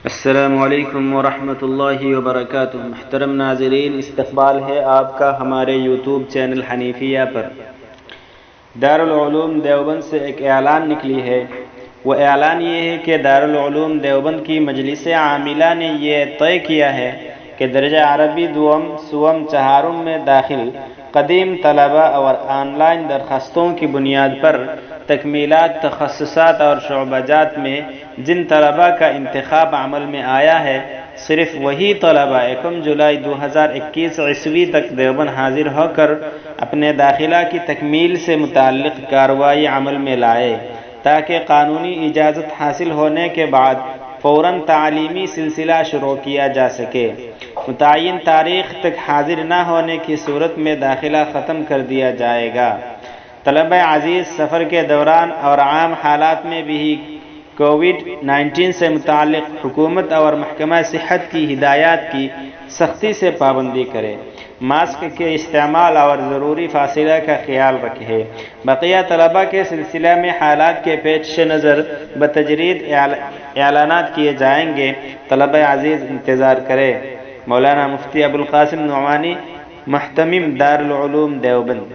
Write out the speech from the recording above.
السلام علیکم ورحمۃ اللہ وبرکاتہ۔ محترم ناظرین، استقبال ہے آپ کا ہمارے یوٹیوب چینل حنیفیہ پر۔ دارالعلوم دیوبند سے ایک اعلان نکلی ہے۔ وہ اعلان یہ ہے کہ دارالعلوم دیوبند کی مجلس عاملہ نے یہ طے کیا ہے کہ درجہ عربی دوم، سوم، چہارم میں داخل قدیم طلبہ اور آن لائن درخواستوں کی بنیاد پر تکمیلات، تخصصات اور شعبہ جات میں جن طلبہ کا انتخاب عمل میں آیا ہے، صرف وہی طلبہ 1 جولائی 2021 عیسوی تک دیوبند حاضر ہو کر اپنے داخلہ کی تکمیل سے متعلق کارروائی عمل میں لائے، تاکہ قانونی اجازت حاصل ہونے کے بعد فوراً تعلیمی سلسلہ شروع کیا جا سکے۔ متعین تاریخ تک حاضر نہ ہونے کی صورت میں داخلہ ختم کر دیا جائے گا۔ طلبہ عزیز، سفر کے دوران اور عام حالات میں بھی کووڈ-19 سے متعلق حکومت اور محکمہ صحت کی ہدایات کی سختی سے پابندی کریں، ماسک کے استعمال اور ضروری فاصلہ کا خیال رکھیں۔ بقیہ طلبہ کے سلسلہ میں حالات کے پیش نظر بتدریج اعلانات کیے جائیں گے۔ طلبہ عزیز انتظار کریں۔ مولانا مفتی ابوالقاسم نعمانی، محتمم دارالعلوم دیوبند۔